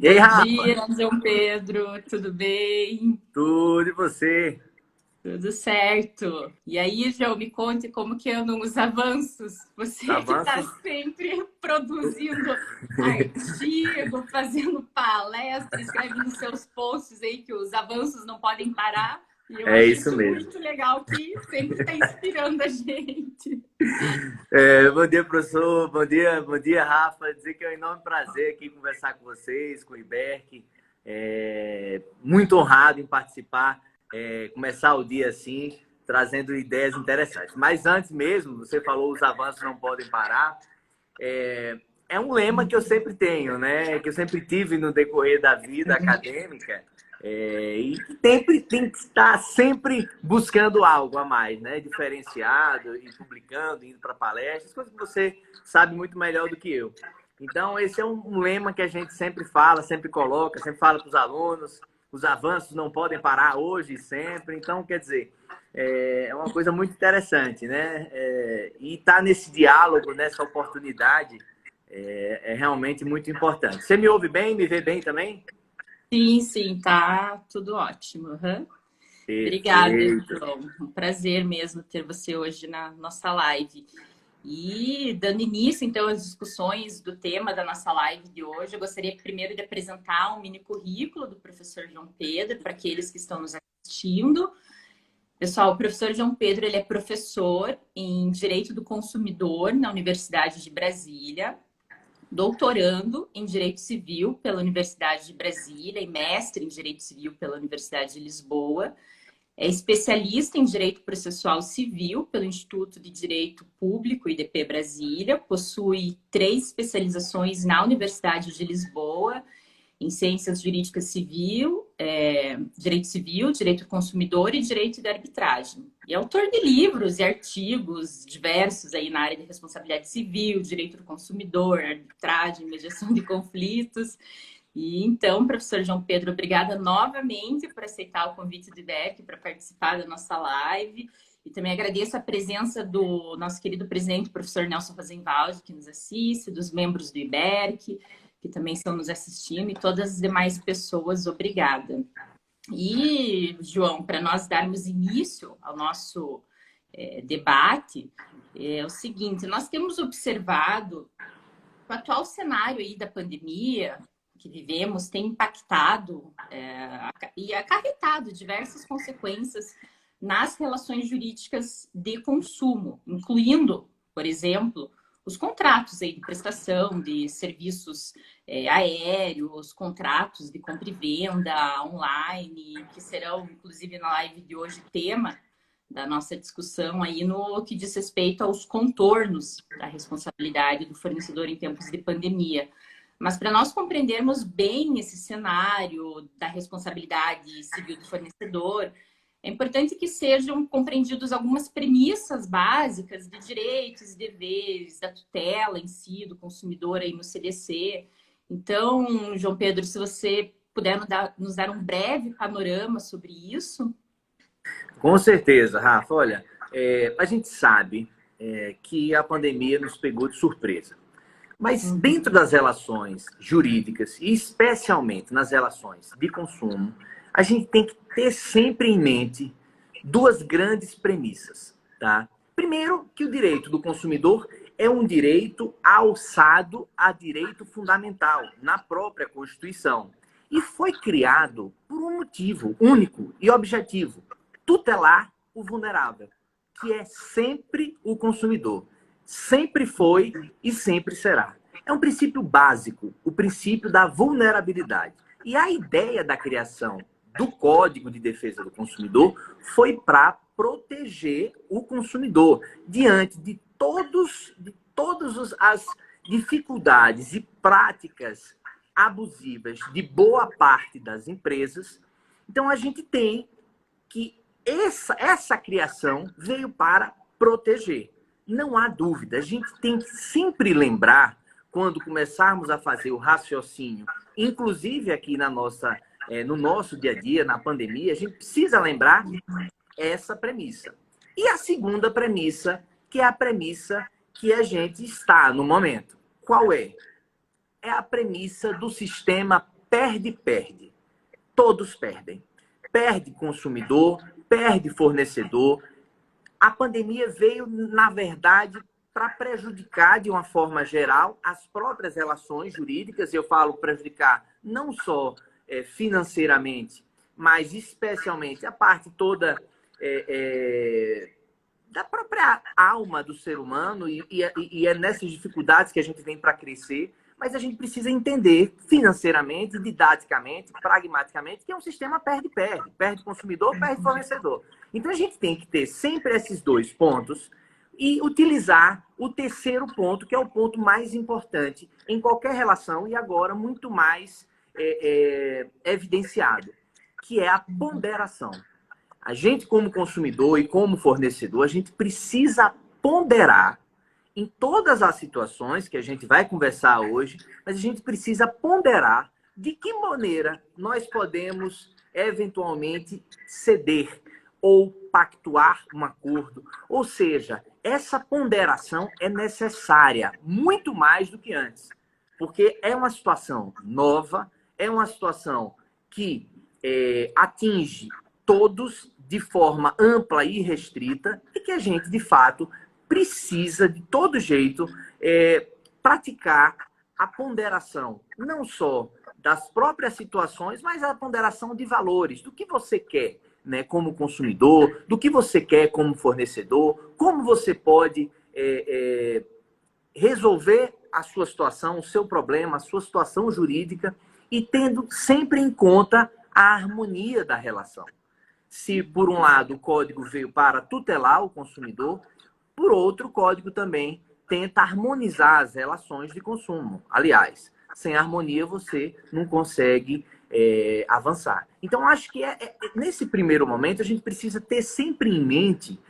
E aí, Bom Rafa? dia, João Pedro, tudo bem? Tudo e você? Tudo certo. E aí, João, me conte como que andam os avanços. Os Você que está avanços? sempre produzindo artigo, fazendo palestra, escreve nos seus posts aí que os avanços não podem parar. E eu É acho isso isso mesmo. muito legal, que sempre está inspirando a gente. Bom dia, professor. Bom dia, Rafa. Dizer que é um enorme prazer aqui conversar com vocês, com o Iberque. Muito honrado em participar, começar o dia assim, trazendo ideias interessantes. Mas antes mesmo, você falou os avanços não podem parar. É um lema que eu sempre tenho, né? Que eu sempre tive no decorrer da vida acadêmica. E que tem que estar sempre buscando algo a mais, né? Diferenciado, e publicando, indo para palestras, coisas que você sabe muito melhor do que eu. Então, esse é um lema que a gente sempre fala, sempre coloca, sempre fala para os alunos. Os avanços não podem parar hoje e sempre. Então, quer dizer, é uma coisa muito interessante, né? E estar nesse diálogo, nessa oportunidade, é realmente muito importante. Você me ouve bem? Me vê bem também? Sim, sim, tá tudo ótimo. Uhum. Obrigada, Perfeito. João. Um prazer mesmo ter você hoje na nossa live. E dando início, então, às discussões do tema da nossa live de hoje, eu gostaria primeiro de apresentar um mini currículo do professor João Pedro para aqueles que estão nos assistindo. Pessoal, o professor João Pedro, ele é professor em Direito do Consumidor na Universidade de Brasília, doutorando em Direito Civil pela Universidade de Brasília e mestre em Direito Civil pela Universidade de Lisboa. É especialista em Direito Processual Civil pelo Instituto de Direito Público, IDP Brasília. Possui 3 especializações na Universidade de Lisboa, em Ciências Jurídicas Civil, Direito Civil, Direito do Consumidor e Direito de Arbitragem. E é autor de livros e artigos diversos aí na área de responsabilidade civil, direito do consumidor, arbitragem, mediação de conflitos. E então, professor João Pedro, obrigada novamente por aceitar o convite do IBERC para participar da nossa live. E também agradeço a presença do nosso querido presidente, professor Nelson Rosenwald, que nos assiste, dos membros do IBERC, que também estão nos assistindo, e todas as demais pessoas, obrigada. E, João, para nós darmos início ao nosso debate, é o seguinte, nós temos observado o atual cenário aí da pandemia que vivemos tem impactado e acarretado diversas consequências nas relações jurídicas de consumo, incluindo, por exemplo, os contratos aí de prestação de serviços aéreos, contratos de compra e venda online, que serão, inclusive, na live de hoje, tema da nossa discussão aí no que diz respeito aos contornos da responsabilidade do fornecedor em tempos de pandemia. Mas para nós compreendermos bem esse cenário da responsabilidade civil do fornecedor, é importante que sejam compreendidos algumas premissas básicas de direitos e deveres, da tutela em si, do consumidor aí no CDC. Então, João Pedro, se você puder nos dar um breve panorama sobre isso. Com certeza, Rafa. Olha, a gente sabe que a pandemia nos pegou de surpresa. Mas dentro das relações jurídicas, e especialmente nas relações de consumo, a gente tem que ter sempre em mente duas grandes premissas, tá? Primeiro, que o direito do consumidor é um direito alçado a direito fundamental na própria Constituição. E foi criado por um motivo único e objetivo: tutelar o vulnerável, que é sempre o consumidor. Sempre foi e sempre será. É um princípio básico, o princípio da vulnerabilidade. E a ideia da criação do Código de Defesa do Consumidor foi para proteger o consumidor diante de todas as dificuldades e práticas abusivas de boa parte das empresas. Então, a gente tem que essa criação veio para proteger. Não há dúvida. A gente tem que sempre lembrar, quando começarmos a fazer o raciocínio, inclusive aqui no nosso dia a dia, na pandemia, a gente precisa lembrar essa premissa. E a segunda premissa, que é a premissa que a gente está no momento. Qual é? É a premissa do sistema perde-perde. Todos perdem. Perde consumidor, perde fornecedor. A pandemia veio, na verdade, para prejudicar, de uma forma geral, as próprias relações jurídicas. Eu falo prejudicar não só financeiramente, mas especialmente a parte toda da própria alma do ser humano, e é nessas dificuldades que a gente vem para crescer, mas a gente precisa entender financeiramente, didaticamente, pragmaticamente, que é um sistema perde-perde. Perde consumidor, perde fornecedor. Então a gente tem que ter sempre esses dois pontos e utilizar o terceiro ponto, que é o ponto mais importante em qualquer relação e agora muito mais evidenciado, que é a ponderação. A gente, como consumidor e como fornecedor, a gente precisa ponderar em todas as situações que a gente vai conversar hoje, mas a gente precisa ponderar de que maneira nós podemos eventualmente ceder ou pactuar um acordo. Ou seja, essa ponderação é necessária, muito mais do que antes, porque é uma situação nova, é uma situação que atinge todos de forma ampla e restrita e que a gente, de fato, precisa, de todo jeito, praticar a ponderação, não só das próprias situações, mas a ponderação de valores, do que você quer, né, como consumidor, do que você quer como fornecedor, como você pode resolver a sua situação, o seu problema, a sua situação jurídica, e tendo sempre em conta a harmonia da relação. Se, por um lado, o código veio para tutelar o consumidor, por outro, o código também tenta harmonizar as relações de consumo. Aliás, sem harmonia você não consegue avançar. Então, acho que nesse primeiro momento a gente precisa ter sempre em mente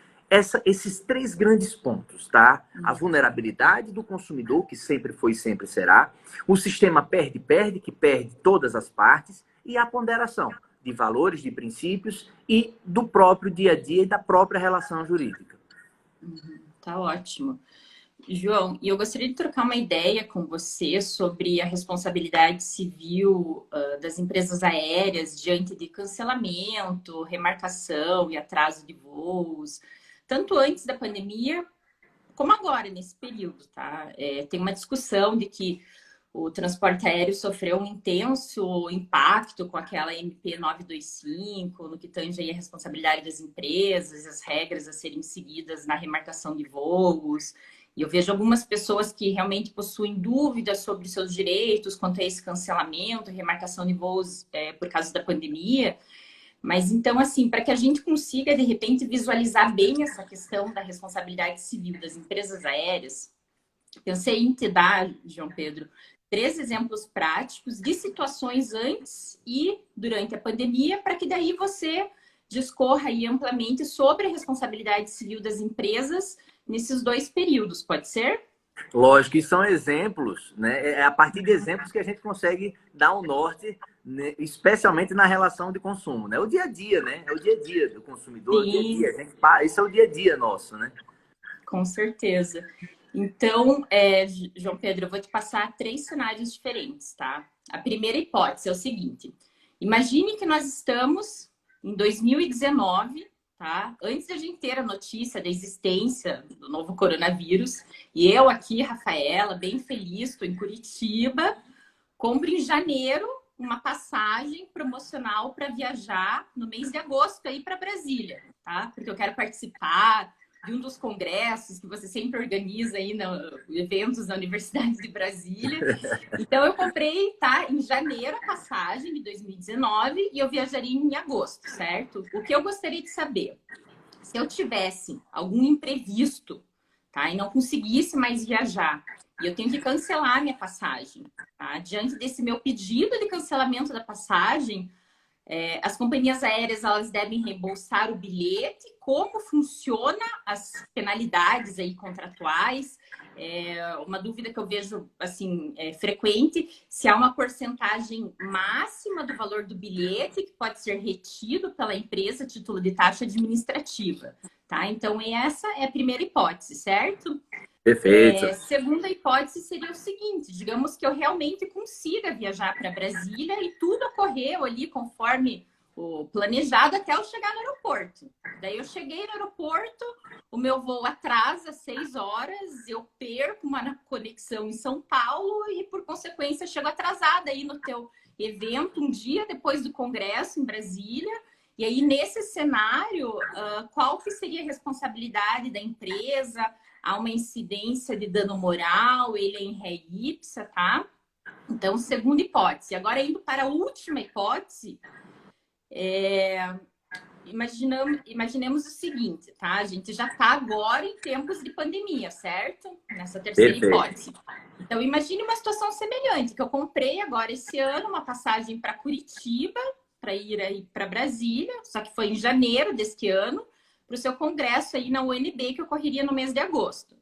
esses três grandes pontos, tá? A vulnerabilidade do consumidor, que sempre foi e sempre será, o sistema perde-perde, que perde todas as partes, e a ponderação de valores, de princípios e do próprio dia a dia e da própria relação jurídica. Tá ótimo. João, e eu gostaria de trocar uma ideia com você sobre a responsabilidade civil das empresas aéreas diante de cancelamento, remarcação e atraso de voos, tanto antes da pandemia como agora, nesse período, tá? Tem uma discussão de que o transporte aéreo sofreu um intenso impacto com aquela MP 925, no que tange aí a responsabilidade das empresas, as regras a serem seguidas na remarcação de voos. E eu vejo algumas pessoas que realmente possuem dúvidas sobre seus direitos quanto a esse cancelamento, remarcação de voos por causa da pandemia. Mas então, assim, para que a gente consiga, de repente, visualizar bem essa questão da responsabilidade civil das empresas aéreas, pensei em te dar, João Pedro, 3 exemplos práticos de situações antes e durante a pandemia, para que daí você discorra aí amplamente sobre a responsabilidade civil das empresas nesses 2 períodos, pode ser? Lógico, e são exemplos, né? É a partir de exemplos que a gente consegue dar um norte, né? Especialmente na relação de consumo, né? O dia a dia, né? É o dia a dia do consumidor, Sim. o dia a dia. Isso é o dia a dia nosso, né? Com certeza. Então, João Pedro, eu vou te passar 3 cenários diferentes, tá? A primeira hipótese é o seguinte: imagine que nós estamos em 2019, tá? Antes da gente ter a notícia da existência do novo coronavírus, e eu aqui, Rafaela, bem feliz, estou em Curitiba, compro em janeiro uma passagem promocional para viajar no mês de agosto aí para Brasília, tá? Porque eu quero participar de um dos congressos que você sempre organiza aí eventos na Universidade de Brasília. Então, eu comprei, tá, em janeiro a passagem de 2019 e eu viajaria em agosto, certo? O que eu gostaria de saber, se eu tivesse algum imprevisto, tá, e não conseguisse mais viajar, e eu tenho que cancelar a minha passagem, tá? Diante desse meu pedido de cancelamento da passagem, as companhias aéreas, elas devem reembolsar o bilhete? Como funciona as penalidades aí contratuais? Uma dúvida que eu vejo assim frequente, se há uma porcentagem máxima do valor do bilhete que pode ser retido pela empresa a título de taxa administrativa, tá? Então essa é a primeira hipótese, certo? Perfeito. Segunda hipótese seria o seguinte: digamos que eu realmente consiga viajar para Brasília e tudo ocorreu ali conforme o planejado até eu chegar no aeroporto. Daí eu cheguei no aeroporto, o meu voo atrasa 6 horas, eu perco uma conexão em São Paulo e, por consequência, chego atrasada aí no teu evento um dia depois do congresso em Brasília. E aí, nesse cenário, qual que seria a responsabilidade da empresa? Há uma incidência de dano moral, ele é em ré ipsa, tá? Então, segunda hipótese. Agora, indo para a última hipótese, imaginemos o seguinte, tá? A gente já está agora em tempos de pandemia, certo? Nessa terceira hipótese. Então, imagine uma situação semelhante, que eu comprei agora esse ano uma passagem para Curitiba, para ir aí para Brasília, só que foi em janeiro deste ano, para o seu congresso aí na UNB, que ocorreria no mês de agosto.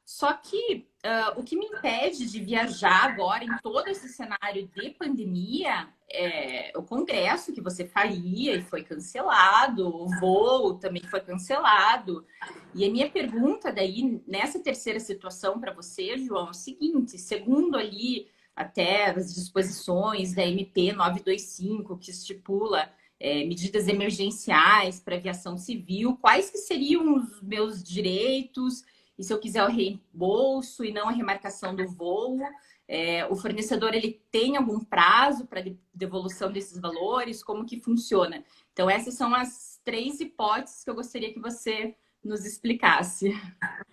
Só que o que me impede de viajar agora em todo esse cenário de pandemia é o congresso que você faria e foi cancelado, o voo também foi cancelado. E a minha pergunta daí, nessa terceira situação para você, João, é o seguinte: segundo ali até as disposições da MP 925, que estipula medidas emergenciais para aviação civil, quais que seriam os meus direitos? E se eu quiser o reembolso e não a remarcação do voo, o fornecedor ele tem algum prazo para devolução desses valores? Como que funciona? Então, essas são as 3 hipóteses que eu gostaria que você nos explicasse.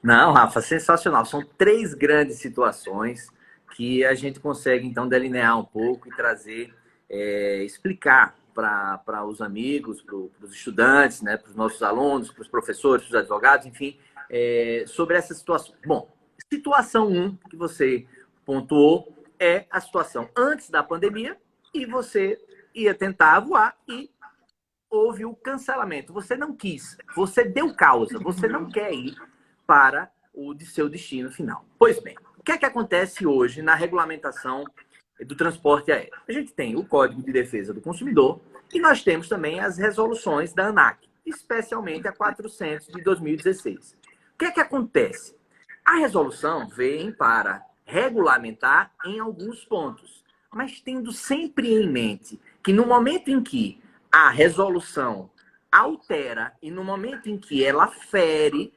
Não, Rafa, sensacional. São 3 grandes situações que a gente consegue, então, delinear um pouco e trazer, explicar para os amigos, para os estudantes, né, para os nossos alunos, para os professores, para os advogados, enfim, sobre essa situação. Bom, situação 1 que você pontuou é a situação antes da pandemia e você ia tentar voar e houve o cancelamento. Você não quis, você deu causa, você não quer ir para o seu destino final. Pois bem, o que é que acontece hoje na regulamentação do transporte aéreo? A gente tem o Código de Defesa do Consumidor e nós temos também as resoluções da ANAC, especialmente a 400 de 2016. O que é que acontece? A resolução vem para regulamentar em alguns pontos, mas tendo sempre em mente que no momento em que a resolução altera e no momento em que ela fere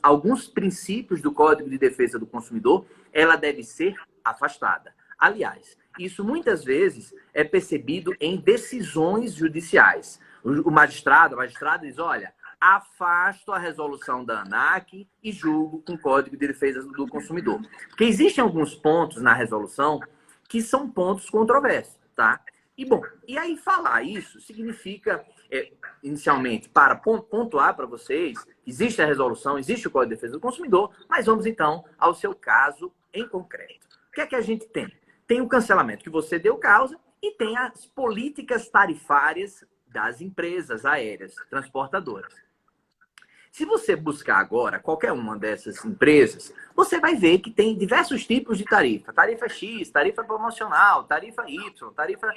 alguns princípios do Código de Defesa do Consumidor, ela deve ser afastada. Aliás, isso muitas vezes é percebido em decisões judiciais. O magistrado, a magistrada diz, olha, afasto a resolução da ANAC e julgo com o Código de Defesa do Consumidor. Porque existem alguns pontos na resolução que são pontos controversos, tá? E, bom, e aí falar isso significa, inicialmente, para pontuar para vocês, existe a resolução, existe o Código de Defesa do Consumidor, mas vamos, então, ao seu caso em concreto. O que é que a gente tem? Tem o cancelamento que você deu causa e tem as políticas tarifárias das empresas aéreas, transportadoras. Se você buscar agora qualquer uma dessas empresas, você vai ver que tem diversos tipos de tarifa. Tarifa X, tarifa promocional, tarifa Y, tarifa...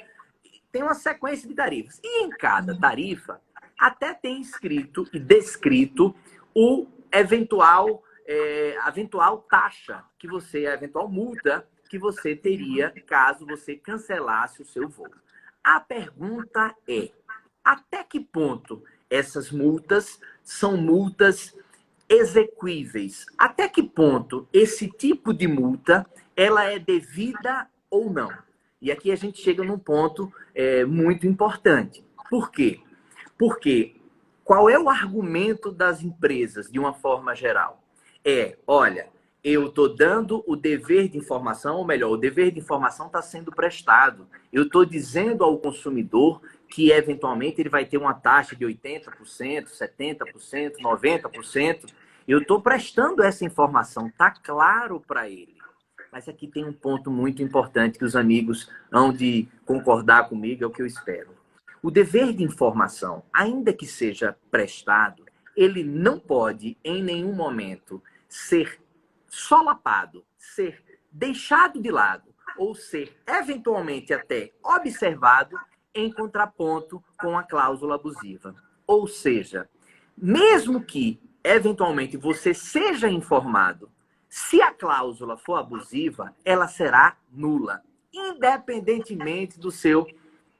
Tem uma sequência de tarifas. E em cada tarifa, até tem escrito e descrito o eventual taxa que você, a eventual multa que você teria caso você cancelasse o seu voo. A pergunta é, até que ponto essas multas são multas exequíveis? Até que ponto esse tipo de multa ela é devida ou não? E aqui a gente chega num ponto muito importante. Por quê? Porque qual é o argumento das empresas, de uma forma geral? Olha, eu estou dando o dever de informação, ou melhor, o dever de informação está sendo prestado. Eu estou dizendo ao consumidor que, eventualmente, ele vai ter uma taxa de 80%, 70%, 90%. Eu estou prestando essa informação, está claro para ele. Mas aqui tem um ponto muito importante que os amigos hão de concordar comigo, é o que eu espero. O dever de informação, ainda que seja prestado, ele não pode, em nenhum momento, ser solapado, ser deixado de lado ou ser, eventualmente, até observado em contraponto com a cláusula abusiva. Ou seja, mesmo que, eventualmente, você seja informado, Se a cláusula for abusiva, ela será nula, independentemente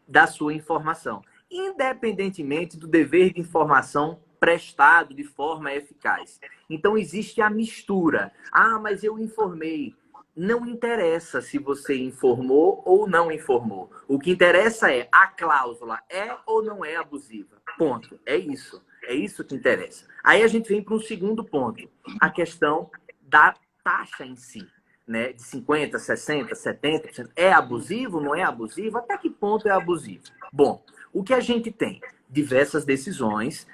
da sua informação, independentemente do dever de informação prestado de forma eficaz. Então, existe a mistura. Ah, mas eu informei. Não interessa se você informou ou não informou. O que interessa é a cláusula é ou não é abusiva. Ponto. É isso. É isso que interessa. Aí a gente vem para um segundo ponto. A questão da taxa em si. Né? De 50%, 60%, 70%. É abusivo? Não é abusivo? Até que ponto é abusivo? Bom, o que a gente tem? Diversas decisões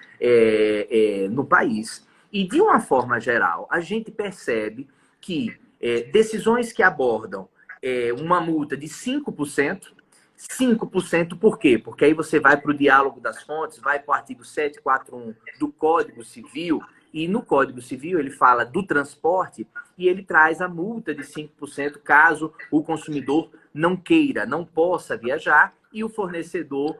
no país. E, de uma forma geral, a gente percebe que decisões que abordam uma multa de 5%, 5% por quê? Porque aí você vai para o diálogo das fontes, vai para o artigo 741 do Código Civil, e no Código Civil ele fala do transporte e ele traz a multa de 5% caso o consumidor não queira, não possa viajar e o fornecedor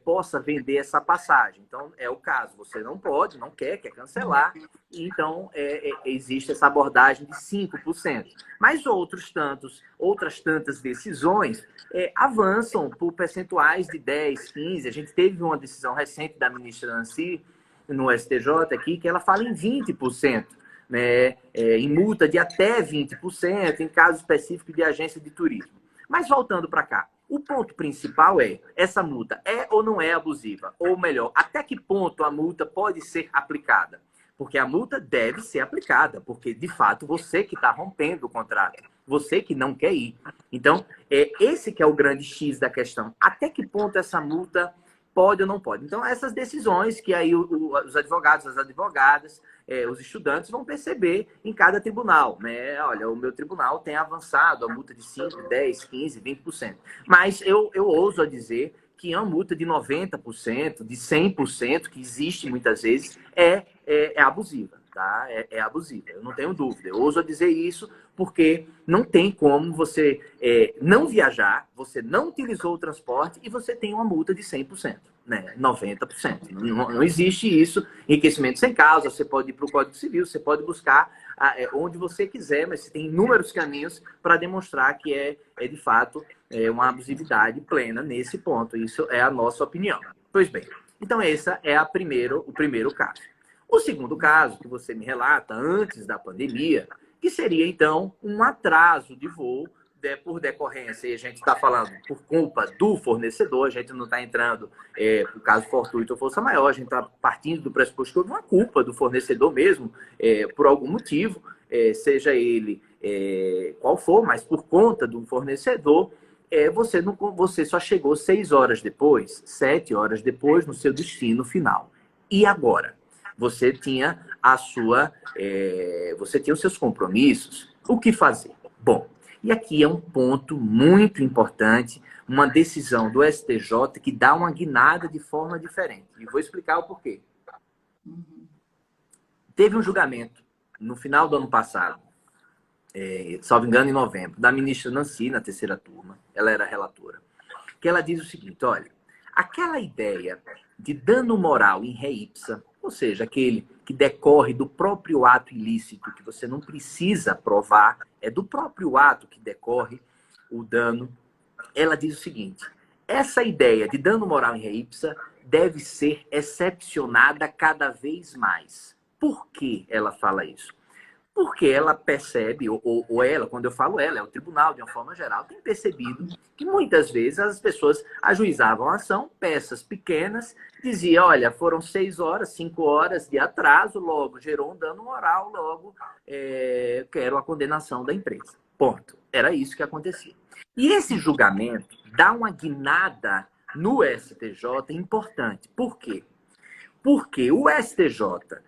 possa vender essa passagem. Então, é o caso. Você não pode, não quer cancelar. Então, existe essa abordagem de 5%. Mas outras tantas decisões avançam por percentuais de 10, 15%. A gente teve uma decisão recente da ministra Nancy, no STJ aqui, que ela fala em 20%. Né, em multa de até 20%, em caso específico de agência de turismo. Mas voltando para cá, o ponto principal é, essa multa é ou não é abusiva? Ou melhor, até que ponto a multa pode ser aplicada? Porque a multa deve ser aplicada, porque de fato você que está rompendo o contrato, você que não quer ir. Então, esse que é o grande X da questão. Até que ponto essa multa pode ou não pode? Então, essas decisões que aí os advogados, as advogadas, os estudantes vão perceber em cada tribunal, né? Olha, o meu tribunal tem avançado a multa de 5%, 10%, 15%, 20%. Mas eu ouso a dizer que uma multa de 90%, de 100%, que existe muitas vezes, é abusiva. Tá? É abusiva, eu não tenho dúvida. Eu ouso a dizer isso porque não tem como você não viajar, você não utilizou o transporte e você tem uma multa de 100%, né? 90%. Não existe isso. Enriquecimento sem causa, você pode ir para o Código Civil, você pode buscar onde você quiser, mas você tem inúmeros caminhos para demonstrar que de fato uma abusividade plena nesse ponto. Isso é a nossa opinião. Pois bem, então esse é o primeiro caso. O segundo caso, que você me relata antes da pandemia, que seria, então, um atraso de voo por decorrência, e a gente está falando por culpa do fornecedor, a gente não está entrando por caso fortuito ou força maior, a gente está partindo do pressuposto que houve uma culpa do fornecedor mesmo, por algum motivo, seja ele qual for, mas por conta do fornecedor, você só chegou 6 horas depois, 7 horas depois, no seu destino final. E agora? Você tinha você tinha os seus compromissos. O que fazer? Bom, e aqui é um ponto muito importante, uma decisão do STJ que dá uma guinada de forma diferente. E vou explicar o porquê. Teve um julgamento no final do ano passado, salvo engano, em novembro, da ministra Nancy, na terceira turma, ela era relatora, que ela diz o seguinte, olha, aquela ideia de dano moral em re ipsa, ou seja, aquele que decorre do próprio ato ilícito, que você não precisa provar, é do próprio ato que decorre o dano. Ela diz o seguinte, essa ideia de dano moral em re ipsa deve ser excepcionada cada vez mais. Por que ela fala isso? Porque ela percebe, ou ela, quando eu falo ela, é o tribunal, de uma forma geral, tem percebido que muitas vezes as pessoas ajuizavam a ação, peças pequenas, dizia, olha, foram 6 horas, 5 horas de atraso, logo gerou um dano moral, logo quero a condenação da empresa. Ponto. Era isso que acontecia. E esse julgamento dá uma guinada no STJ importante. Por quê? Porque o STJ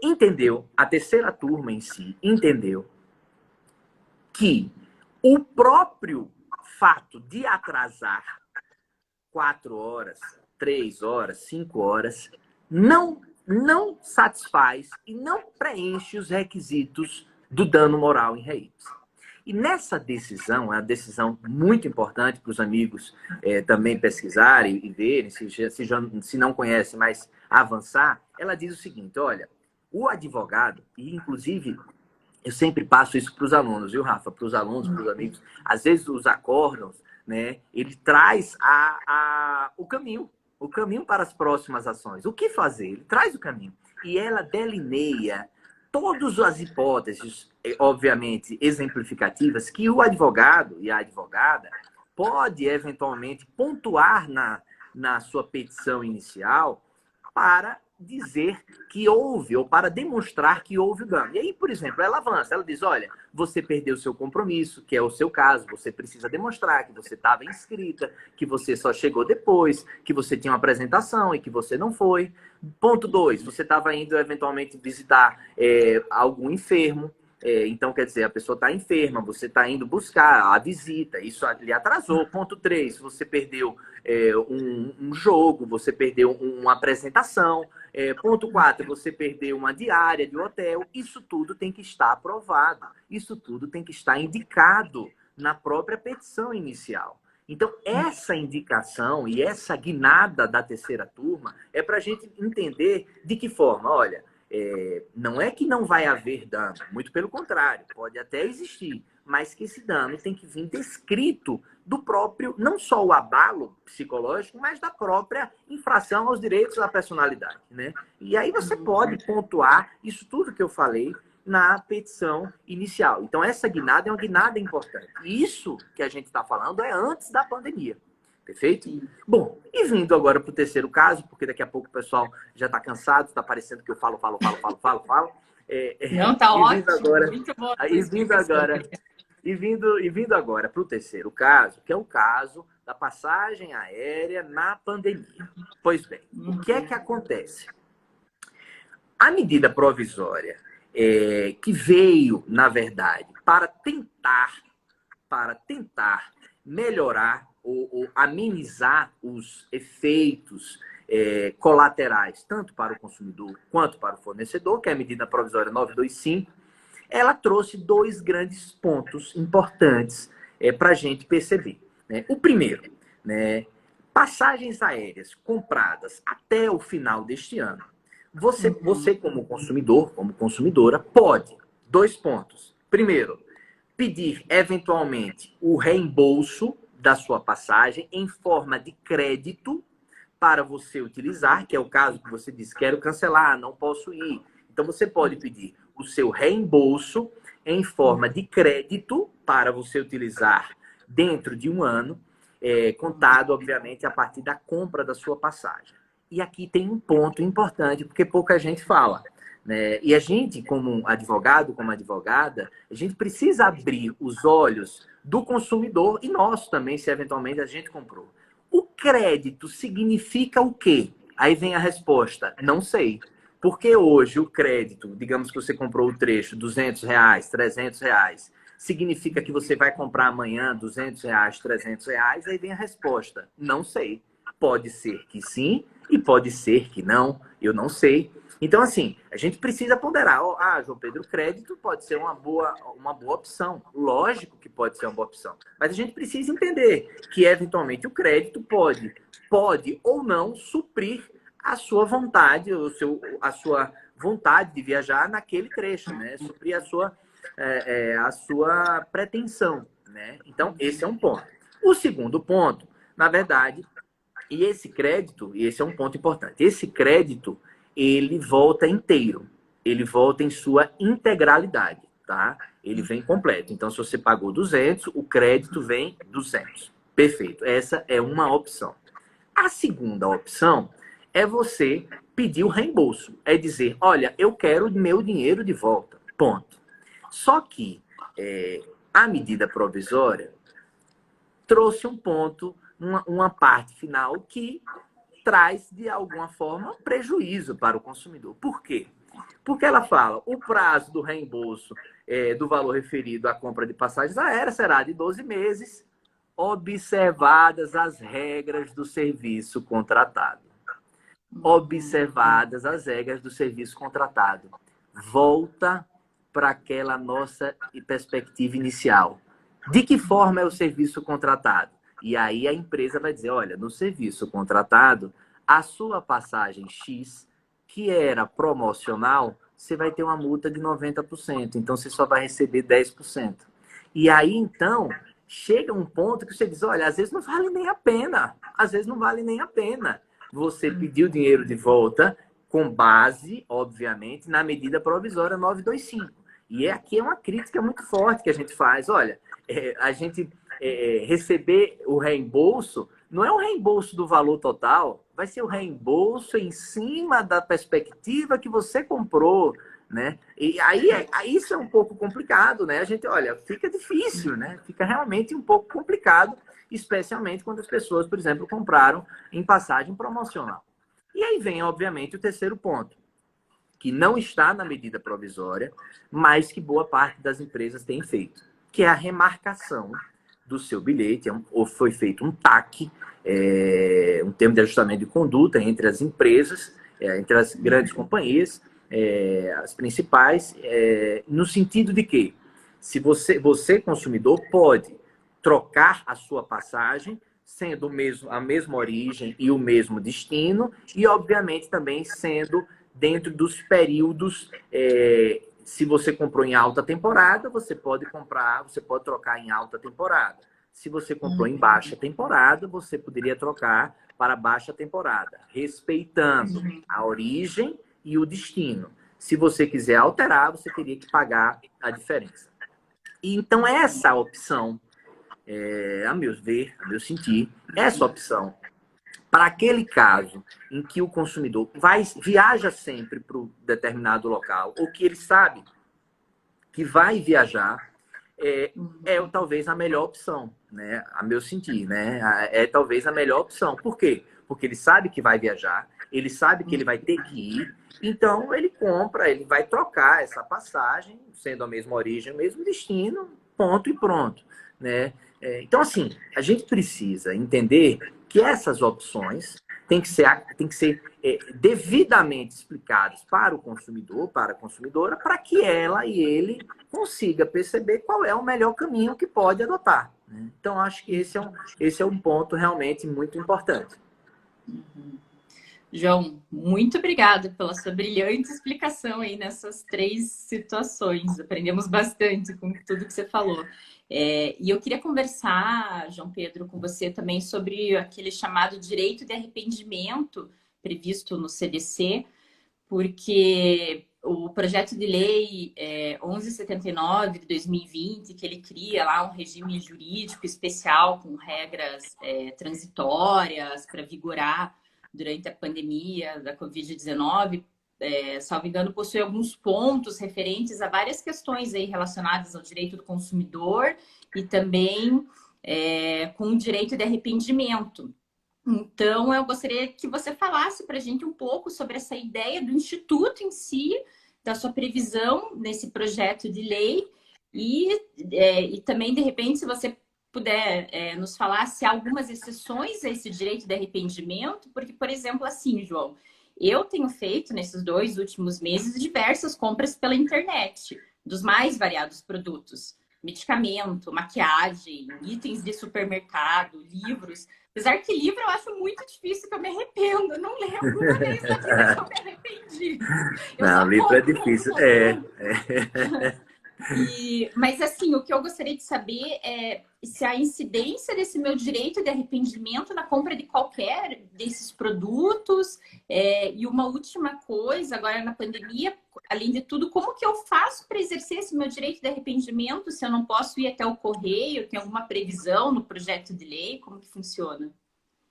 entendeu, a terceira turma em si entendeu que o próprio fato de atrasar 4 horas, 3 horas, 5 horas, não satisfaz e não preenche os requisitos do dano moral em re ipsa. E nessa decisão, é uma decisão muito importante para os amigos também pesquisarem e verem, se não conhecem, mas avançar, ela diz o seguinte, olha, o advogado, e inclusive Eu sempre passo isso para os alunos, viu, Rafa? Para os alunos, para os amigos. Às vezes os acórdãos, né? Ele traz o caminho para as próximas ações. O que fazer? Ele traz o caminho. E ela delineia todas as hipóteses, obviamente, exemplificativas, que o advogado e a advogada pode, eventualmente, pontuar na sua petição inicial para dizer que houve, ou para demonstrar que houve o dano. E aí, por exemplo, ela avança, ela diz, olha, você perdeu o seu compromisso, que é o seu caso, você precisa demonstrar que você estava inscrita, que você só chegou depois, que você tinha uma apresentação e que você não foi. Ponto 2, você estava indo eventualmente visitar algum enfermo, então, quer dizer, a pessoa está enferma, você está indo buscar a visita, isso lhe atrasou. Ponto 3, você perdeu um jogo, você perdeu uma apresentação. Ponto 4, você perdeu uma diária de hotel. Isso tudo tem que estar aprovado. Isso tudo tem que estar indicado na própria petição inicial. Então, essa indicação e essa guinada da terceira turma é para a gente entender de que forma, olha, não é que não vai haver dano, muito pelo contrário, pode até existir, mas que esse dano tem que vir descrito do próprio, não só o abalo psicológico, mas da própria infração aos direitos da personalidade, né? E aí você pode pontuar isso tudo que eu falei na petição inicial. Então, essa guinada é uma guinada importante. Isso que a gente está falando é antes da pandemia. Perfeito? Sim. Bom, e vindo agora para o terceiro caso, porque daqui a pouco o pessoal já está cansado, está parecendo que eu falo. Não, tá ótimo. Agora, muito bom. Vindo agora para o terceiro caso, que é o caso da passagem aérea na pandemia. Pois bem, o que é que acontece? A medida provisória que veio, na verdade, para tentar melhorar ou amenizar os efeitos colaterais, tanto para o consumidor quanto para o fornecedor, que é a medida provisória 925, ela trouxe dois grandes pontos importantes para a gente perceber. Né? O primeiro, né, passagens aéreas compradas até o final deste ano. Você como consumidor, como consumidora, pode, dois pontos. Primeiro, pedir eventualmente o reembolso da sua passagem em forma de crédito para você utilizar, que é o caso que você diz, quero cancelar, não posso ir. Então você pode pedir o seu reembolso em forma de crédito para você utilizar dentro de um ano, contado, obviamente, a partir da compra da sua passagem. E aqui tem um ponto importante, porque pouca gente fala. Né? E a gente, como advogado, como advogada, a gente precisa abrir os olhos do consumidor e nós também, se eventualmente a gente comprou. O crédito significa o quê? Aí vem a resposta, não sei. Porque hoje o crédito, digamos que você comprou o trecho, R$200, R$300, significa que você vai comprar amanhã R$200, R$300? Aí vem a resposta, não sei. Pode ser que sim e pode ser que não, eu não sei. Então, assim, a gente precisa ponderar. João Pedro, o crédito pode ser uma boa opção. Lógico que pode ser uma boa opção. Mas a gente precisa entender que, eventualmente, o crédito pode ou não suprir a sua vontade, a sua vontade de viajar naquele trecho, né? Suprir a sua pretensão, né? Então, esse é um ponto. O segundo ponto, na verdade, e esse é um ponto importante, esse crédito, ele volta inteiro, ele volta em sua integralidade, tá? Ele vem completo. Então, se você pagou 200, o crédito vem 200. Perfeito. Essa é uma opção. A segunda opção é você pedir o reembolso. É dizer, olha, eu quero meu dinheiro de volta. Ponto. Só que a medida provisória trouxe um ponto, uma parte final que traz, de alguma forma, prejuízo para o consumidor. Por quê? Porque ela fala, o prazo do reembolso do valor referido à compra de passagens aéreas será de 12 meses, observadas as regras do serviço contratado. Observadas as regras do serviço contratado. Volta para aquela nossa perspectiva inicial. De que forma é o serviço contratado? E aí a empresa vai dizer, olha, no serviço contratado, a sua passagem X, que era promocional, você vai ter uma multa de 90%. Então, você só vai receber 10%. E aí, então, chega um ponto que você diz, olha, às vezes não vale nem a pena. Às vezes não vale nem a pena você pedir o dinheiro de volta com base, obviamente, na medida provisória 925. E aqui é uma crítica muito forte que a gente faz. Olha, a gente receber o reembolso não é um reembolso do valor total, vai ser o reembolso em cima da perspectiva que você comprou, né? E aí isso é um pouco complicado, né? A gente, olha, fica difícil, né? Fica realmente um pouco complicado, especialmente quando as pessoas, por exemplo, compraram em passagem promocional. E aí vem, obviamente, o terceiro ponto, que não está na medida provisória, mas que boa parte das empresas tem feito, que é a remarcação do seu bilhete. Ou foi feito um TAC, um termo de ajustamento de conduta entre as empresas, entre as grandes companhias, as principais, no sentido de que, se você, consumidor, pode trocar a sua passagem, sendo a mesma origem e o mesmo destino, e, obviamente, também sendo dentro dos períodos. Se você comprou em alta temporada, você pode trocar em alta temporada. Se você comprou em baixa temporada, você poderia trocar para baixa temporada, respeitando a origem e o destino. Se você quiser alterar, você teria que pagar a diferença. E então, essa opção, a meu ver, a meu sentir, essa opção, para aquele caso em que o consumidor viaja sempre para um determinado local, ou que ele sabe que vai viajar, talvez a melhor opção, né? A meu sentir, né? É talvez a melhor opção. Por quê? Porque ele sabe que vai viajar, ele sabe que ele vai ter que ir, então ele compra, ele vai trocar essa passagem, sendo a mesma origem, o mesmo destino, ponto e pronto, né? Então, assim, a gente precisa entender que essas opções têm que ser devidamente explicadas para o consumidor, para a consumidora, para que ela e ele consiga perceber qual é o melhor caminho que pode adotar, né? Então, acho que esse é um ponto realmente muito importante. João, muito obrigada pela sua brilhante explicação aí nessas 3 situações. Aprendemos bastante com tudo que você falou. E eu queria conversar, João Pedro, com você também sobre aquele chamado direito de arrependimento previsto no CDC, porque o projeto de lei 1179 de 2020, que ele cria lá um regime jurídico especial com regras transitórias para vigorar durante a pandemia da Covid-19, salvo engano, possui alguns pontos referentes a várias questões aí relacionadas ao direito do consumidor e também com o direito de arrependimento. Então, eu gostaria que você falasse para a gente um pouco sobre essa ideia do Instituto em si, da sua previsão nesse projeto de lei e também, de repente, se você puder nos falar se há algumas exceções a esse direito de arrependimento, porque, por exemplo, assim, João, eu tenho feito nesses 2 últimos meses diversas compras pela internet, dos mais variados produtos, medicamento, maquiagem, itens de supermercado, livros. Apesar que livro eu acho muito difícil, que eu me arrependo. Eu não lembro uma vez na vida que eu me arrependi. Não, livro é difícil. Mas, assim, o que eu gostaria de saber é se a incidência desse meu direito de arrependimento na compra de qualquer desses produtos. E uma última coisa, agora na pandemia, além de tudo, como que eu faço para exercer esse meu direito de arrependimento se eu não posso ir até o correio? Tem alguma previsão no projeto de lei? Como que funciona?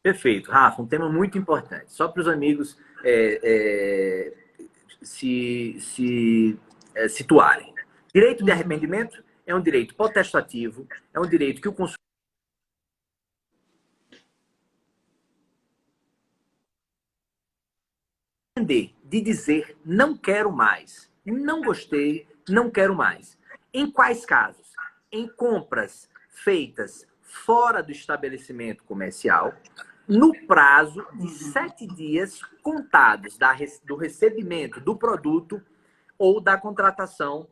Perfeito, Rafa, um tema muito importante. Só para os amigos se situarem. Direito de arrependimento é um direito potestativo, é um direito que o consumidor de dizer não quero mais, não gostei, não quero mais. Em quais casos? Em compras feitas fora do estabelecimento comercial, no prazo de 7 dias contados do recebimento do produto ou da contratação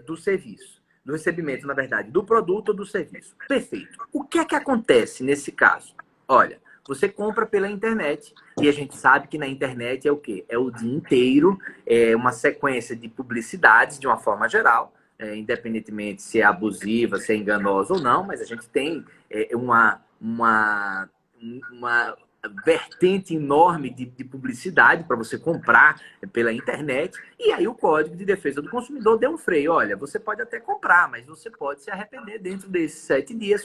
do serviço. Do recebimento, na verdade, do produto ou do serviço. Perfeito. O que é que acontece nesse caso? Olha, Você compra pela internet. E a gente sabe que na internet é o quê? É o dia inteiro, é uma sequência de publicidades, de uma forma geral, independentemente se é abusiva, se é enganosa ou não, mas a gente tem uma vertente enorme de publicidade para você comprar pela internet. E aí o Código de Defesa do Consumidor deu um freio. Olha, você pode até comprar, mas você pode se arrepender dentro desses 7 dias.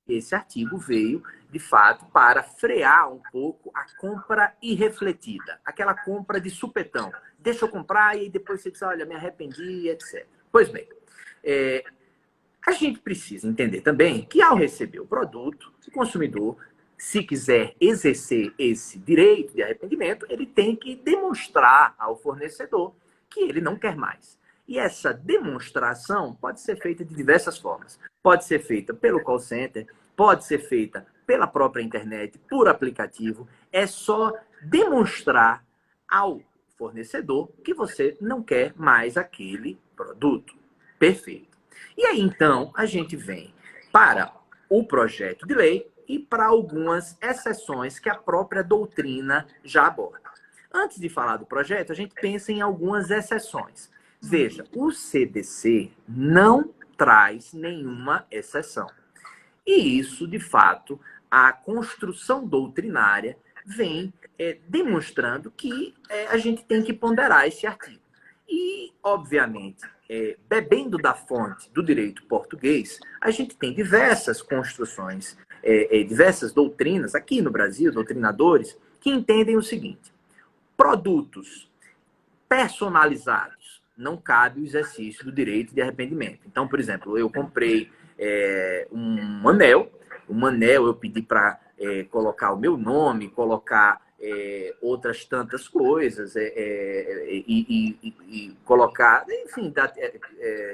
Esse artigo veio, de fato, para frear um pouco a compra irrefletida. Aquela compra de supetão. Deixa eu comprar e depois você diz, olha, me arrependi, etc. Pois bem, a gente precisa entender também que ao receber o produto, o consumidor, se quiser exercer esse direito de arrependimento, ele tem que demonstrar ao fornecedor que ele não quer mais. E essa demonstração pode ser feita de diversas formas. Pode ser feita pelo call center, pode ser feita pela própria internet, por aplicativo. É só demonstrar ao fornecedor que você não quer mais aquele produto. Perfeito. E aí, então, a gente vem para o projeto de lei e para algumas exceções que a própria doutrina já aborda. Antes de falar do projeto, a gente pensa em algumas exceções. Veja, o CDC não traz nenhuma exceção. E isso, de fato, a construção doutrinária vem demonstrando que a gente tem que ponderar esse artigo. E, obviamente, bebendo da fonte do direito português, a gente tem diversas construções, diversas doutrinas, aqui no Brasil, doutrinadores, que entendem o seguinte: produtos personalizados, não cabe o exercício do direito de arrependimento. Então, por exemplo, eu comprei um anel eu pedi para colocar o meu nome, colocar outras tantas coisas, e colocar, enfim,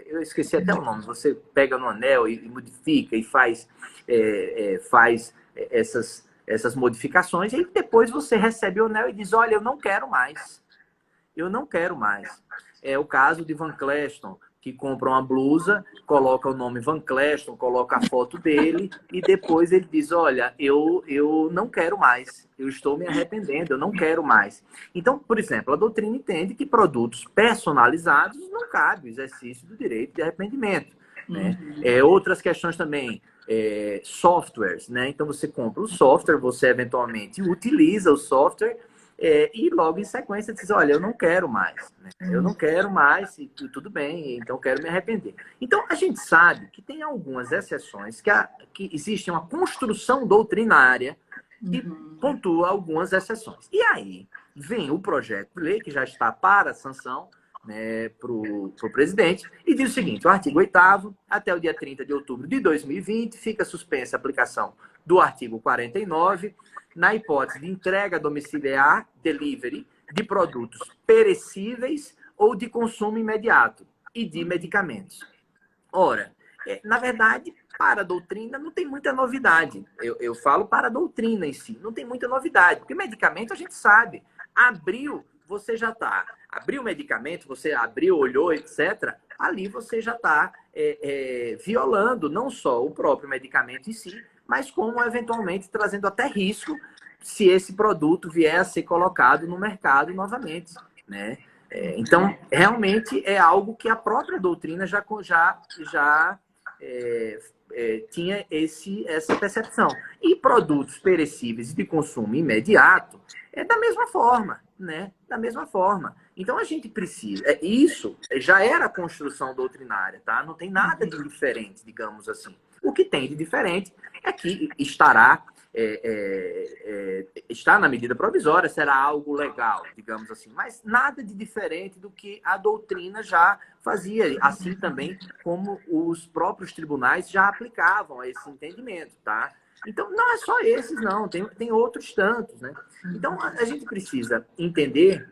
eu esqueci até o nome, você pega no anel e modifica e faz essas modificações, e depois você recebe o anel e diz, olha, eu não quero mais. Eu não quero mais. É o caso de Van Cleston, que compra uma blusa, coloca o nome Van Cleston, coloca a foto dele e depois ele diz, olha, eu não quero mais, eu estou me arrependendo, eu não quero mais. Então, por exemplo, a doutrina entende que produtos personalizados não cabe o exercício do direito de arrependimento. Né? Outras questões também, softwares, né? Então você compra o software, você eventualmente utiliza o software, e logo em sequência diz, olha, eu não quero mais, né? Eu não quero mais e tudo bem, então eu quero me arrepender. Então a gente sabe que tem algumas exceções, que existe uma construção doutrinária que pontua algumas exceções. E aí vem o projeto de lei que já está para sanção, né, para o presidente, e diz o seguinte: o artigo 8º, até o dia 30 de outubro de 2020, fica suspensa a aplicação do artigo 49, na hipótese de entrega domiciliar, delivery, de produtos perecíveis ou de consumo imediato e de medicamentos. Ora, na verdade, para a doutrina não tem muita novidade. Eu falo para a doutrina em si, não tem muita novidade, porque medicamento a gente sabe. Abriu, você já está. Abriu o medicamento, você abriu, olhou, etc. Ali você já está violando não só o próprio medicamento em si, mas como eventualmente trazendo até risco se esse produto vier a ser colocado no mercado novamente, né? Então, realmente é algo que a própria doutrina já tinha essa percepção. E produtos perecíveis de consumo imediato é da mesma forma, né? Da mesma forma. Então, a gente precisa... Isso já era a construção doutrinária, tá? Não tem nada de diferente, digamos assim. O que tem de diferente é que está na medida provisória, será algo legal, digamos assim, mas nada de diferente do que a doutrina já fazia, assim também como os próprios tribunais já aplicavam esse entendimento, tá? Então, não é só esses, não, tem outros tantos, né? Então, a gente precisa entender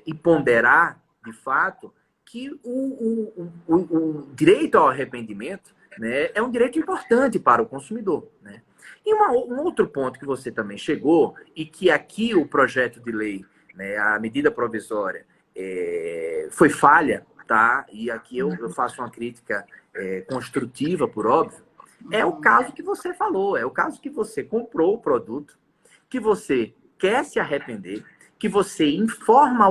e ponderar, de fato, que o direito ao arrependimento, né, é um direito importante para o consumidor, né? E um outro ponto que você também chegou, e que aqui o projeto de lei, né, a medida provisória, foi falha, tá? E aqui eu faço uma crítica construtiva, por óbvio, é o caso que você falou, é o caso que você comprou o produto, que você quer se arrepender, que você informa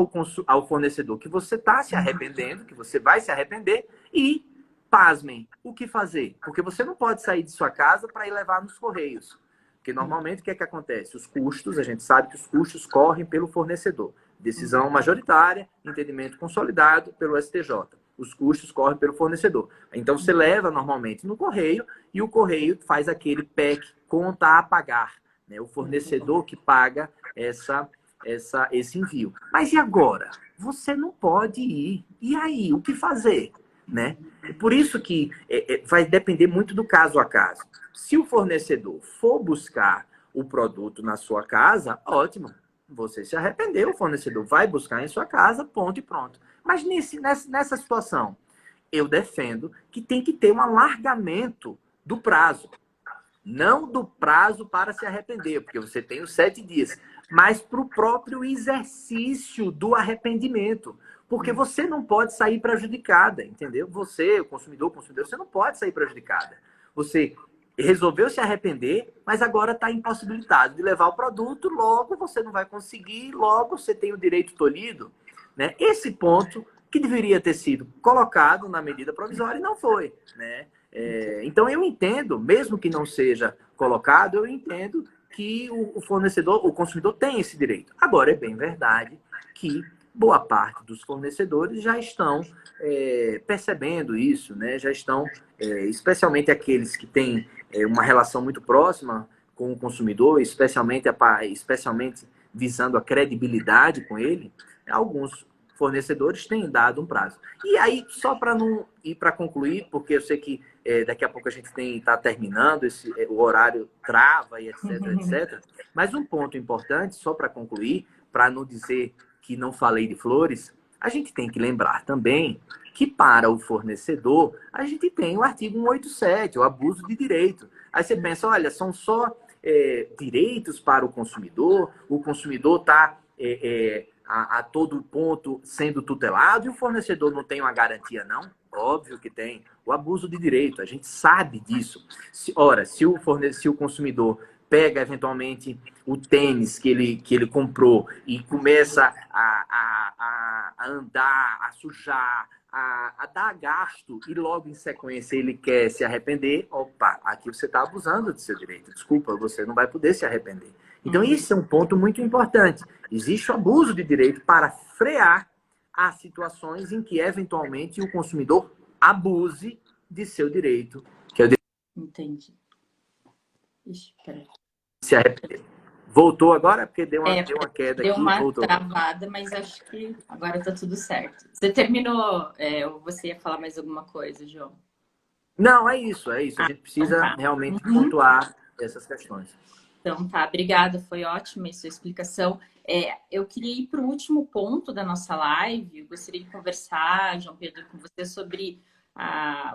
ao fornecedor que você está se arrependendo, que você vai se arrepender e, pasmem, o que fazer? Porque você não pode sair de sua casa para ir levar nos correios. Porque normalmente o que é que acontece? Os custos, a gente sabe que os custos correm pelo fornecedor. Decisão majoritária, entendimento consolidado pelo STJ. Os custos correm pelo fornecedor. Então você leva normalmente no correio e o correio faz aquele PEC, conta a pagar, né? O fornecedor que paga esse envio. Mas e agora? Você não pode ir. E aí, o que fazer? Né? Por isso que vai depender muito do caso a caso. Se o fornecedor for buscar o produto na sua casa, ótimo. Você se arrependeu, o fornecedor vai buscar em sua casa, ponto e pronto. Mas nessa situação, eu defendo que tem que ter um alargamento do prazo. Não do prazo para se arrepender, porque você tem os 7 dias, mas para o próprio exercício do arrependimento. Porque você não pode sair prejudicada, entendeu? Você, o consumidor, você não pode sair prejudicada. Você resolveu se arrepender, mas agora está impossibilitado de levar o produto, logo você não vai conseguir, logo você tem o direito tolhido. Né? Esse ponto que deveria ter sido colocado na medida provisória e não foi. Né? Então eu entendo, mesmo que não seja colocado, eu entendo que o fornecedor, o consumidor tem esse direito. Agora, é bem verdade que boa parte dos fornecedores já estão percebendo isso, né? Já estão, especialmente aqueles que têm uma relação muito próxima com o consumidor, especialmente visando a credibilidade com ele, alguns fornecedores têm dado um prazo. E aí, só para não ir para concluir, porque eu sei que daqui a pouco a gente está terminando, o horário trava e etc, etc. Mas um ponto importante, só para concluir, para não dizer que não falei de flores, a gente tem que lembrar também que para o fornecedor, a gente tem o artigo 187, o abuso de direito. Aí você pensa, olha, são só direitos para o consumidor está a todo ponto sendo tutelado e o fornecedor não tem uma garantia, não? Óbvio que tem. O abuso de direito, a gente sabe disso. Se o consumidor pega eventualmente o tênis que ele comprou e começa a andar, a sujar, a dar gasto e logo em sequência ele quer se arrepender, opa, aqui você está abusando do seu direito. Desculpa, você não vai poder se arrepender. Então, esse é um ponto muito importante. Existe o abuso de direito para frear as situações em que, eventualmente, o consumidor abuse de seu direito, que é o direito. Entendi. Ixi, peraí. Se arrepender. Voltou agora? Porque deu uma queda deu aqui. Deu uma voltou. travada, mas acho que agora está tudo certo. Você terminou, ou você ia falar mais alguma coisa, João? Não, é isso. A gente precisa realmente pontuar essas questões. Então, tá, obrigada, foi ótima a sua explicação. Eu queria ir para o último ponto da nossa live. Eu gostaria de conversar, João Pedro, com você sobre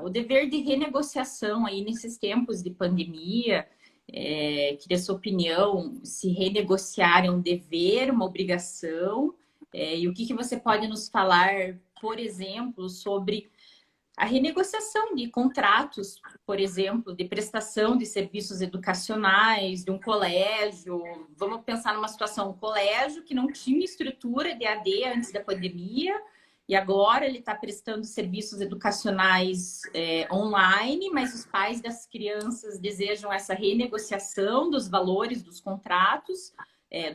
o dever de renegociação aí nesses tempos de pandemia. Queria sua opinião, se renegociar é um dever, uma obrigação, e o que você pode nos falar, por exemplo, sobre a renegociação de contratos, por exemplo, de prestação de serviços educacionais, de um colégio. Vamos pensar numa situação, um colégio que não tinha estrutura de AD antes da pandemia, e agora ele está prestando serviços educacionais online, mas os pais das crianças desejam essa renegociação dos valores dos contratos,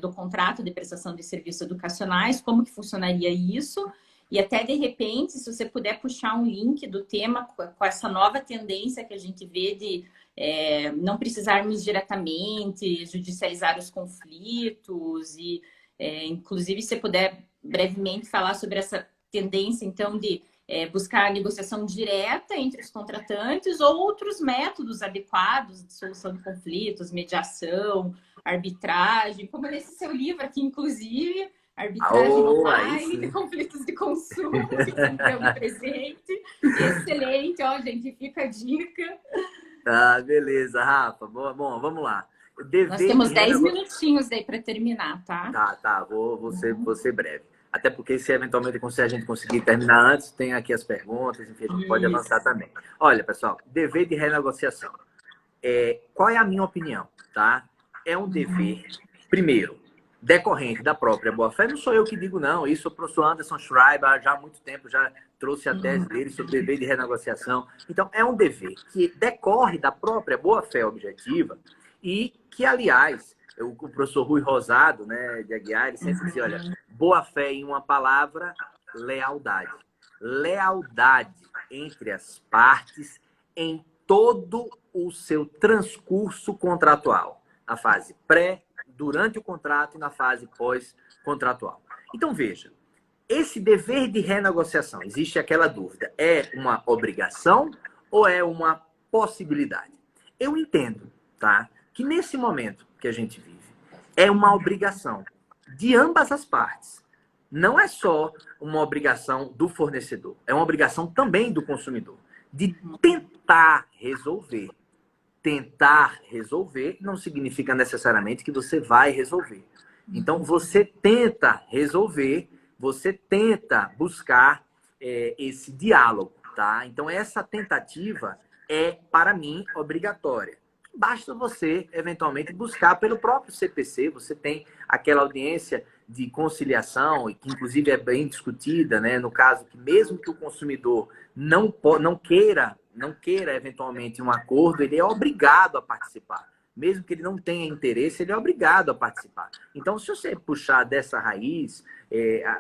do contrato de prestação de serviços educacionais. Como que funcionaria isso? E até, de repente, se você puder puxar um link do tema com essa nova tendência que a gente vê de não precisarmos diretamente judicializar os conflitos e, inclusive, se você puder brevemente falar sobre essa tendência, então, de buscar a negociação direta entre os contratantes ou outros métodos adequados de solução de conflitos, mediação, arbitragem, como nesse seu livro aqui, inclusive, arbitragem online de conflitos de consumo, que sempre é um presente. Excelente, ó, gente, fica a dica. Tá, beleza, Rafa. Bom, vamos lá. Nós temos 10 minutinhos aí para terminar, tá? Tá, vou ser breve. Até porque se eventualmente a gente conseguir terminar antes, tem aqui as perguntas, enfim, a gente pode avançar também. Olha, pessoal, dever de renegociação. Qual é a minha opinião, tá? É um dever, primeiro, decorrente da própria boa-fé. Não sou eu que digo, não. Isso o professor Anderson Schreiber, já há muito tempo, já trouxe a tese dele sobre dever de renegociação. Então, é um dever que decorre da própria boa-fé objetiva e que, aliás, o professor Rui Rosado, né, de Aguiar, ele sempre dizia, olha, boa-fé em uma palavra, lealdade. Lealdade entre as partes em todo o seu transcurso contratual. Na fase pré, durante o contrato e na fase pós-contratual. Então, veja, esse dever de renegociação, existe aquela dúvida, é uma obrigação ou é uma possibilidade? Eu entendo, tá, que nesse momento que a gente vive, é uma obrigação de ambas as partes. Não é só uma obrigação do fornecedor, é uma obrigação também do consumidor, de tentar resolver. Tentar resolver não significa necessariamente que você vai resolver. Então, você tenta resolver, você tenta buscar esse diálogo, tá? Então, essa tentativa é, para mim, obrigatória. Basta você, eventualmente, buscar pelo próprio CPC. Você tem aquela audiência de conciliação, e que inclusive é bem discutida, né? No caso que mesmo que o consumidor não queira eventualmente um acordo, ele é obrigado a participar. Mesmo que ele não tenha interesse, ele é obrigado a participar. Então, se você puxar dessa raiz,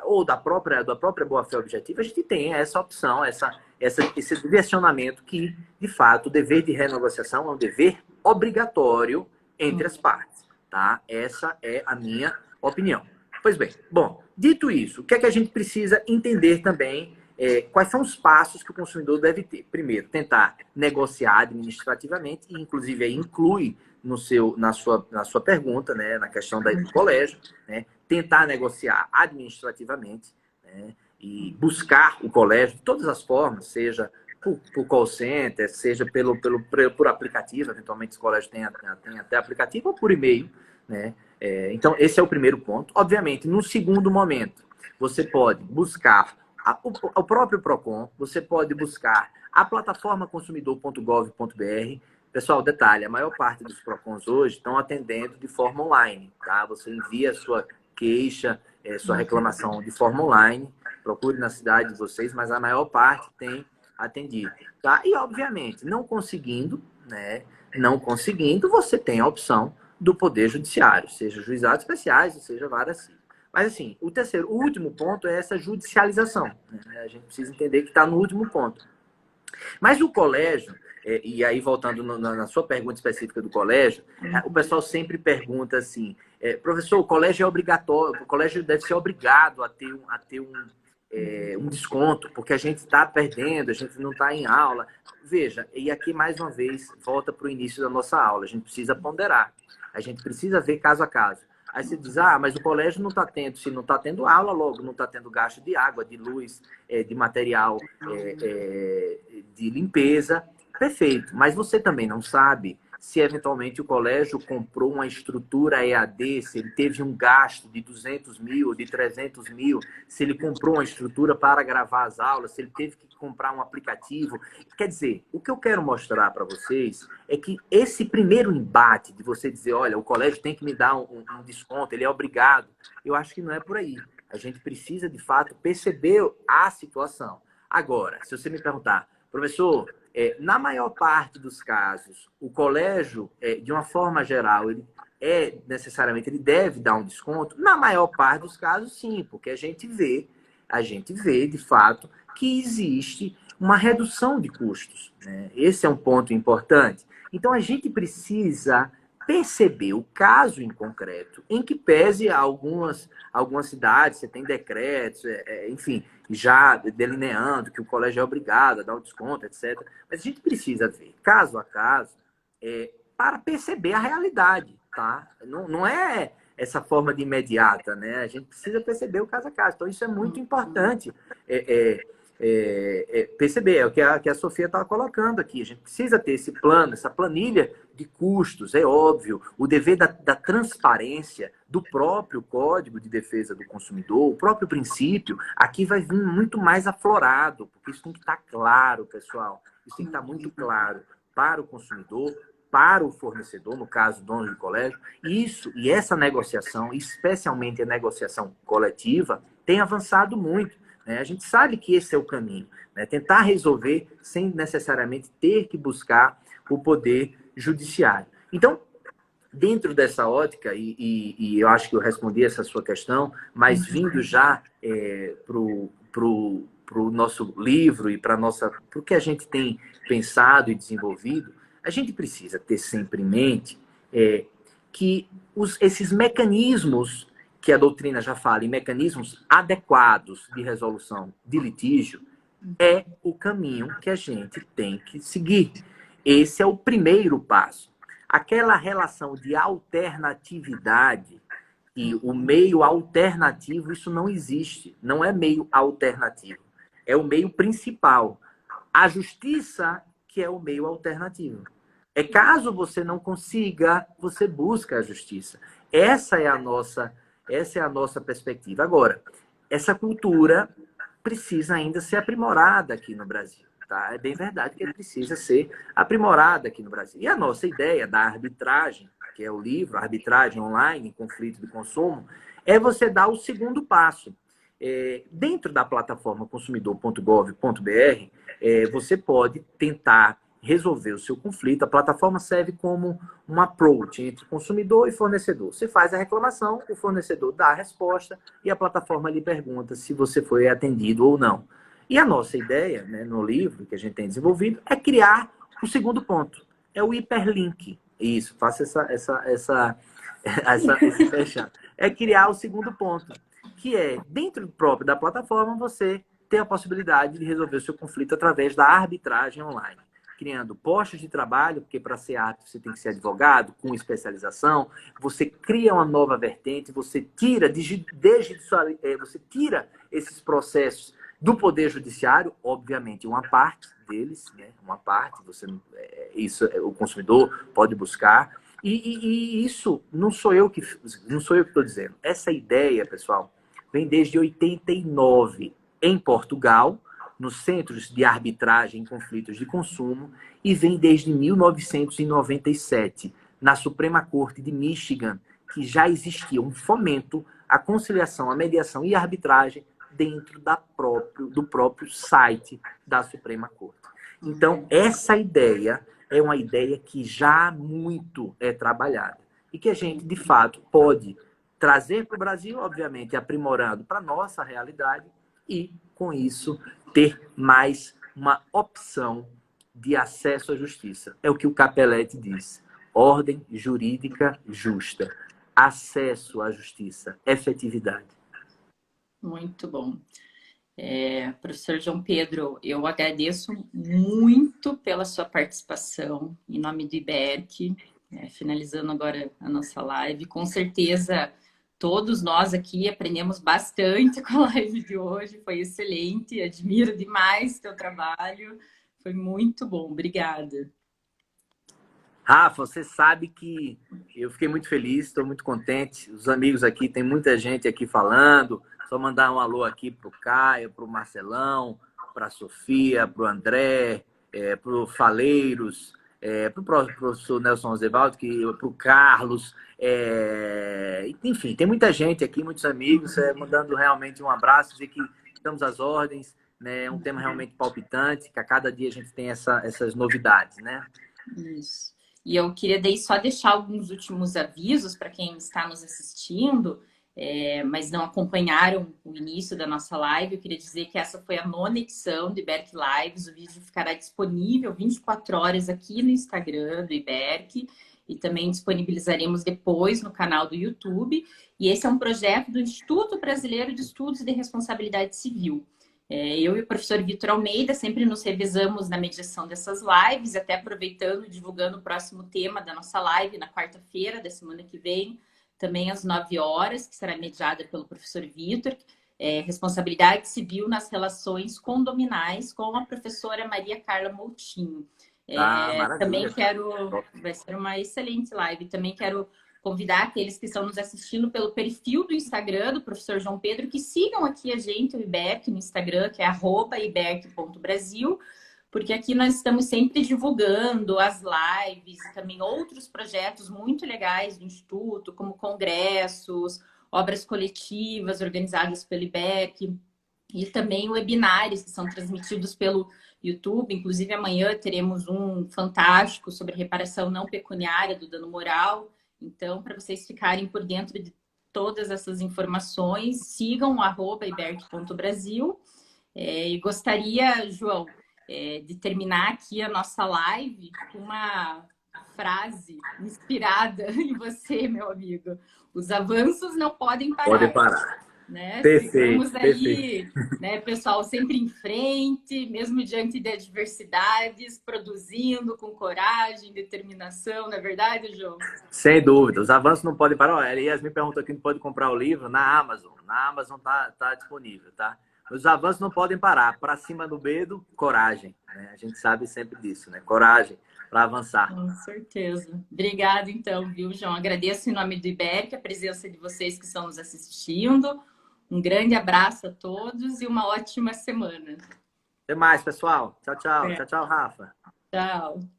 ou da própria boa-fé objetiva, a gente tem essa opção, esse direcionamento que, de fato, o dever de renegociação é um dever obrigatório entre as partes. Tá? Essa é a minha opinião. Pois bem, bom, dito isso, o que é que a gente precisa entender também? Quais são os passos que o consumidor deve ter? Primeiro, tentar negociar administrativamente, e inclusive aí inclui na sua pergunta, né, na questão do colégio, né, tentar negociar administrativamente, né, e buscar o colégio de todas as formas, seja por call center, seja por aplicativo, eventualmente os colégios têm até aplicativo, ou por e-mail, né? Então, esse é o primeiro ponto. Obviamente, no segundo momento, você pode buscar o próprio PROCON, você pode buscar a plataforma consumidor.gov.br. Pessoal, detalhe, a maior parte dos PROCONs hoje estão atendendo de forma online, tá? Você envia a sua queixa, sua reclamação de forma online, procure na cidade de vocês, mas a maior parte tem atendido, tá? E, obviamente, não conseguindo, você tem a opção do Poder Judiciário, seja juizados especiais, seja vara civil. Mas, assim, o último ponto é essa judicialização, né? A gente precisa entender que está no último ponto. Mas o colégio, e aí voltando na sua pergunta específica do colégio, o pessoal sempre pergunta assim, professor, o colégio é obrigatório, o colégio deve ser obrigado a ter um desconto, porque a gente está perdendo, a gente não está em aula. Veja, e aqui mais uma vez, volta para o início da nossa aula, a gente precisa ponderar, a gente precisa ver caso a caso. Aí você diz, mas o colégio não está tendo, se não está tendo aula, logo não está tendo gasto de água, de luz, de material de limpeza. Perfeito, mas você também não sabe se eventualmente o colégio comprou uma estrutura EAD, se ele teve um gasto de 200 mil, de 300 mil, se ele comprou uma estrutura para gravar as aulas, se ele teve que comprar um aplicativo. Quer dizer, o que eu quero mostrar para vocês é que esse primeiro embate de você dizer, olha, o colégio tem que me dar um desconto, ele é obrigado, eu acho que não é por aí. A gente precisa, de fato, perceber a situação. Agora, se você me perguntar, professor, na maior parte dos casos, o colégio, de uma forma geral, ele deve dar um desconto? Na maior parte dos casos, sim, porque a gente vê, de fato, que existe uma redução de custos, né? Esse é um ponto importante. Então, a gente precisa perceber o caso em concreto, em que pese algumas cidades, você tem decretos, enfim, já delineando que o colégio é obrigado a dar o desconto, etc. Mas a gente precisa ver, caso a caso, para perceber a realidade, tá? Não é essa forma de imediata, né? A gente precisa perceber o caso a caso. Então, isso é muito importante perceber. É o que a Sofia estava colocando aqui. A gente precisa ter esse plano, essa planilha de custos, é óbvio, o dever da transparência do próprio Código de Defesa do Consumidor, o próprio princípio, aqui vai vir muito mais aflorado, porque isso tem que estar claro, pessoal. Isso tem que estar muito claro para o consumidor, para o fornecedor, no caso, dono de colégio. Isso e essa negociação, especialmente a negociação coletiva, tem avançado muito. Né? A gente sabe que esse é o caminho, né? Tentar resolver sem necessariamente ter que buscar o poder judiciário. Então, dentro dessa ótica, e eu acho que eu respondi essa sua questão, mas vindo já para o nosso livro e para o que a gente tem pensado e desenvolvido, a gente precisa ter sempre em mente que esses mecanismos que a doutrina já fala, em mecanismos adequados de resolução de litígio, é o caminho que a gente tem que seguir. Esse é o primeiro passo. Aquela relação de alternatividade e o meio alternativo, isso não existe. Não é meio alternativo. É o meio principal. A justiça que é o meio alternativo. É caso você não consiga, você busca a justiça. Essa é a nossa perspectiva. Agora, essa cultura precisa ainda ser aprimorada aqui no Brasil. Tá? É bem verdade que ele precisa ser aprimorada aqui no Brasil. E a nossa ideia da arbitragem, que é o livro, Arbitragem Online, Conflito de Consumo, é você dar o segundo passo. Dentro da plataforma consumidor.gov.br, você pode tentar resolver o seu conflito. A plataforma serve como um approach entre consumidor e fornecedor. Você faz a reclamação, o fornecedor dá a resposta e a plataforma lhe pergunta se você foi atendido ou não. E a nossa ideia, né, no livro que a gente tem desenvolvido, é criar o segundo ponto. É o hiperlink. Isso, faça esse fechado. É criar o segundo ponto, que é, dentro próprio da plataforma, você ter a possibilidade de resolver o seu conflito através da arbitragem online. Criando postos de trabalho, porque para ser árbitro você tem que ser advogado, com especialização. Você cria uma nova vertente, você tira esses processos do Poder Judiciário, obviamente, uma parte deles, né? Uma parte, o consumidor pode buscar. E isso não sou eu que estou dizendo. Essa ideia, pessoal, vem desde 89 em Portugal, nos centros de arbitragem em conflitos de consumo, e vem desde 1997 na Suprema Corte de Michigan, que já existia um fomento à conciliação, à mediação e à arbitragem dentro do próprio site da Suprema Corte. Então, essa ideia é uma ideia que já muito é trabalhada e que a gente, de fato, pode trazer para o Brasil, obviamente, aprimorando para a nossa realidade e, com isso, ter mais uma opção de acesso à justiça. É o que o Capelletti diz. Ordem jurídica justa. Acesso à justiça. Efetividade. Muito bom. Professor João Pedro, eu agradeço muito pela sua participação em nome do IBERC, finalizando agora a nossa live. Com certeza, todos nós aqui aprendemos bastante com a live de hoje, foi excelente, admiro demais o teu trabalho, foi muito bom, obrigada. Rafa, você sabe que eu fiquei muito feliz, estou muito contente, os amigos aqui, tem muita gente aqui falando. Só mandar um alô aqui para o Caio, para o Marcelão, para a Sofia, para o André, para o Faleiros, para o professor Nelson Rosevaldo, para o Carlos. Enfim, tem muita gente aqui, muitos amigos, mandando realmente um abraço, dizer que estamos às ordens, né? É um tema realmente palpitante, que a cada dia a gente tem essas novidades, né? Isso. E eu queria só deixar alguns últimos avisos para quem está nos assistindo, mas não acompanharam o início da nossa live. Eu queria dizer que essa foi a 9ª edição do IBERC Lives. O vídeo ficará disponível 24 horas aqui no Instagram do IBERC e também disponibilizaremos depois no canal do YouTube. E esse é um projeto do Instituto Brasileiro de Estudos de Responsabilidade Civil. Eu e o professor Vitor Almeida sempre nos revezamos na mediação dessas lives, até aproveitando e divulgando o próximo tema da nossa live na quarta-feira da semana que vem, também às 9 horas, que será mediada pelo professor Vitor, responsabilidade civil nas relações condominais, com a professora Maria Carla Moutinho. Tá, Também maravilha. quero... Vai ser uma excelente live. Também quero convidar aqueles que estão nos assistindo pelo perfil do Instagram do professor João Pedro, que sigam aqui a gente, o IBERC, no Instagram, que é @iberc.brasil, porque aqui nós estamos sempre divulgando as lives e também outros projetos muito legais do Instituto, como congressos, obras coletivas organizadas pelo IBERC, e também webinários que são transmitidos pelo YouTube. Inclusive, amanhã teremos um fantástico sobre reparação não pecuniária do dano moral. Então, para vocês ficarem por dentro de todas essas informações, sigam o @iberc.brasil. E gostaria, João, de terminar aqui a nossa live com uma frase inspirada em você, meu amigo. Os avanços não podem Pode parar. parar. Né? Perfeito, Sigamos aí, perfeito. né, pessoal, sempre em frente, mesmo diante de adversidades, produzindo com coragem, determinação, não é verdade, João? Sem dúvida. Os avanços não podem parar. A Elias me perguntou aqui, não pode comprar o livro na Amazon. Na Amazon tá disponível, tá? Os avanços não podem parar. Para cima do medo, coragem. Né? A gente sabe sempre disso, né? Coragem para avançar. Com certeza. Obrigada, então, viu, João? Agradeço em nome do IBERC a presença de vocês que estão nos assistindo. Um grande abraço a todos e uma ótima semana. Até mais, pessoal. Tchau, tchau. Tchau, tchau, Rafa. Tchau.